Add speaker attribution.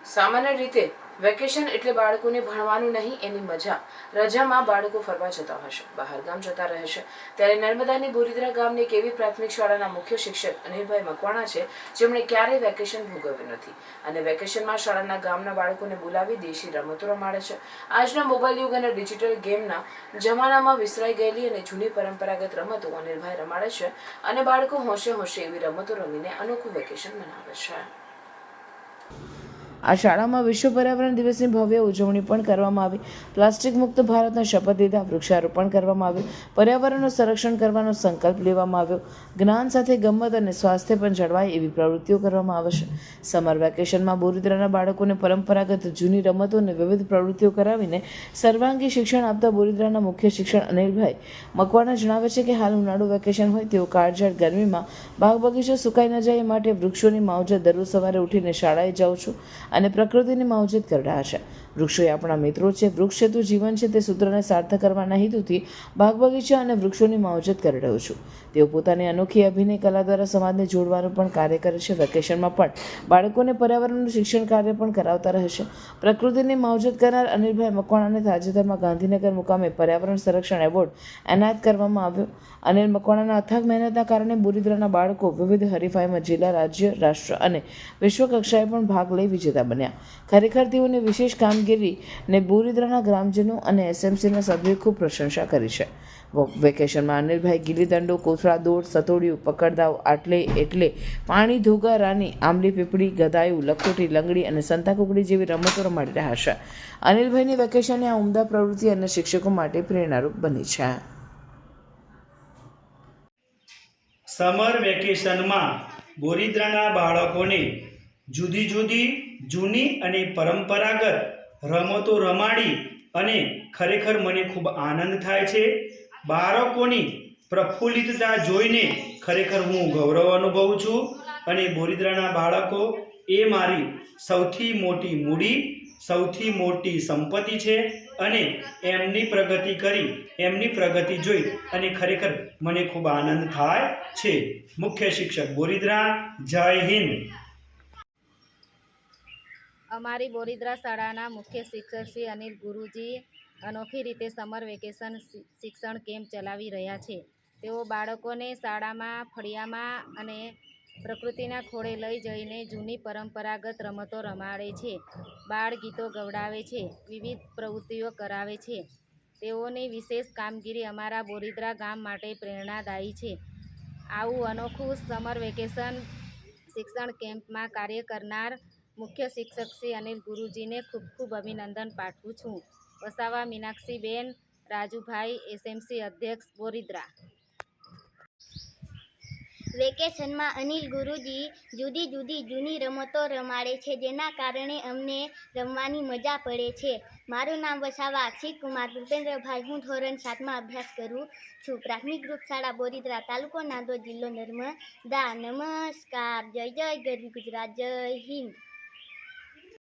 Speaker 1: સામાન્ય રીતે વેકેશન એટલે બાળકોને ભણવાનું નહીં, એની મજા. રજામાં બાળકો ફરવા જતા હશે, બહાર ગામ જતા રહેશે. ત્યારે નર્મદાની બોરીદ્રા ગામની એક એવી પ્રાથમિક શાળાના મુખ્ય શિક્ષક અનિલભાઈ મકવાણા છે, જેમણે ક્યારેય વેકેશન ભોગવ્યું નથી અને વેકેશનમાં શાળાના ગામના બાળકોને બોલાવી દેશી રમતો રમાડે છે. આજના મોબાઈલ યુગ અને ડિજિટલ ગેમના જમાનામાં વિસરાઈ ગયેલી અને જૂની પરંપરાગત રમતો અનિલભાઈ રમાડે છે અને બાળકો હોંશે હોંશે એવી રમતો રમીને અનોખું વેકેશન મનાવે છે. આ શાળામાં વિશ્વ પર્યાવરણ દિવસની ભવ્ય ઉજવણી પણ કરવામાં આવી. પ્લાસ્ટિક મુક્ત ભારતના શપથ લીધા, વૃક્ષારોપણ કરવામાં આવ્યું, પર્યાવરણનું સંરક્ષણ કરવાનો સંકલ્પ લેવામાં આવ્યો. જ્ઞાન સાથે ગમ્મત અને સ્વાસ્થ્ય પણ જળવાય એવી પ્રવૃત્તિઓ કરવામાં આવે છે. સમર વેકેશનમાં બોરીદ્રાના બાળકોને પરંપરાગત જૂની રમતો અને વિવિધ પ્રવૃત્તિઓ કરાવીને સર્વાંગી શિક્ષણ આપતા બોરીદ્રાના મુખ્ય શિક્ષક અનિલભાઈ મકવાણા જણાવે છે કે હાલ ઉનાળુ વેકેશન હોય તેઓ કાળઝાળ ગરમીમાં બાગ બગીચો સુકાઈ ન જાય એ માટે વૃક્ષોની માવજત દરરોજ સવારે ઉઠીને શાળાએ જાઉં છું અને પ્રકૃતિની માવજત કરી રહ્યા છે. વૃક્ષો એ આપણા મિત્રો છે, વૃક્ષ છે તો જીવન છે, તે સૂત્રને સાર્થક કરવાના હેતુથી બાગ બગીચા અને વૃક્ષોની માવજત કરી રહ્યો છું. તેઓ પોતાની અનોખી અભિનય કલા દ્વારા સમાજને જોડવાનું પણ કાર્ય કરે છે. વેકેશનમાં પણ બાળકોને પર્યાવરણનું શિક્ષણ કાર્ય પણ કરાવતા રહે છે. પ્રકૃતિની માવજત કરનાર અનિલભાઈ મકવાણાને તાજેતરમાં ગાંધીનગર મુકામે પર્યાવરણ સંરક્ષણ એવોર્ડ એનાયત કરવામાં આવ્યો. અનિલ મકવાણાના અથાગ મહેનતના કારણે બોરીદ્રાના બાળકો વિવિધ હરીફાઈમાં જિલ્લા, રાજ્ય, રાષ્ટ્ર અને વિશ્વ કક્ષાએ પણ ભાગ લઈ વિજેતા બન્યા. ખરેખર તેઓની વિશેષ કામગીરીને બોરીદ્રાના ગ્રામજનો અને એસએમસીના સભ્યોએ ખૂબ પ્રશંસા કરી છે. વેકેશનમાં અનિલભાઈ ગીલી દંડો, કોથળા દોડ, સતોડિયું, પકડદાવ, આટલે એટલે, પાણી ધોગા રાની, આંબલી પીપળી, ગદાયું, લખોટી, લંગડી અને સંતાકુકડી જેવી રમતો રમાડી રહ્યા છે. અનિલભાઈની વેકેશનની આ ઉમદા પ્રવૃત્તિ અને શિક્ષકો માટે પ્રેરણારૂપ બની છે.
Speaker 2: સમર વેકેશનમાં બોરીદ્રાના બાળકોને જુદી જુદી જૂની અને પરંપરાગત રમતો રમાડી અને ખરેખર મને ખૂબ આનંદ થાય છે. બાળકોની પ્રફુલ્લિતતા જોઈને ખરેખર હું ગૌરવ અનુભવું છું અને બોરીદ્રાના બાળકો એ મારી સૌથી મોટી મૂડી, સૌથી મોટી સંપત્તિ છે અને એમની પ્રગતિ જોઈ અને ખરેખર મને ખૂબ આનંદ થાય છે. મુખ્ય શિક્ષક બોરીદ્રા, જય હિન્દ.
Speaker 3: અમારી બોરીદ્રા શાળાના મુખ્ય શિક્ષક શ્રી અનિલ ગુરુજી અનોખી રીતે સમર વેકેશન શિક્ષણ કેમ્પ ચલાવી રહ્યા છે. તેઓ બાળકોને શાળામાં, ફળિયામાં અને પ્રકૃતિના ખોળે લઈ જઈને જૂની પરંપરાગત રમતો રમાડે છે, બાળ ગીતો ગવડાવે છે, વિવિધ પ્રવૃત્તિઓ કરાવે છે. તેઓની વિશેષ કામગીરી અમારા બોરીદ્રા ગામ માટે પ્રેરણાદાયી છે. આવું અનોખું સમર વેકેશન શિક્ષણ કેમ્પમાં કાર્ય કરનાર મુખ્ય શિક્ષક શ્રી અનિલ ગુરુજીને ખૂબ ખૂબ અભિનંદન પાઠવું છું. વસાવા મીનાક્ષીબેન, રાજુભાઈ, એસએમસી અધ્યક્ષ, બોરીદ્રા.
Speaker 4: વેકેશનમાં અનિલ ગુરુજી જુદી જુદી જૂની રમતો રમાડે છે, જેના કારણે અમને રમવાની મજા પડે છે. મારું નામ વસાવા અક્ષિત કુમાર ભૂપેન્દ્રભાઈ. હું ધોરણ 7માં અભ્યાસ કરું છું. પ્રાથમિક ગ્રુપ શાળા બોરીદ્રા, તાલુકો નાંદોદ, જિલ્લો નર્મદા. નમસ્કાર. જય જય ગરવી ગુજરાત. જય હિન્દ.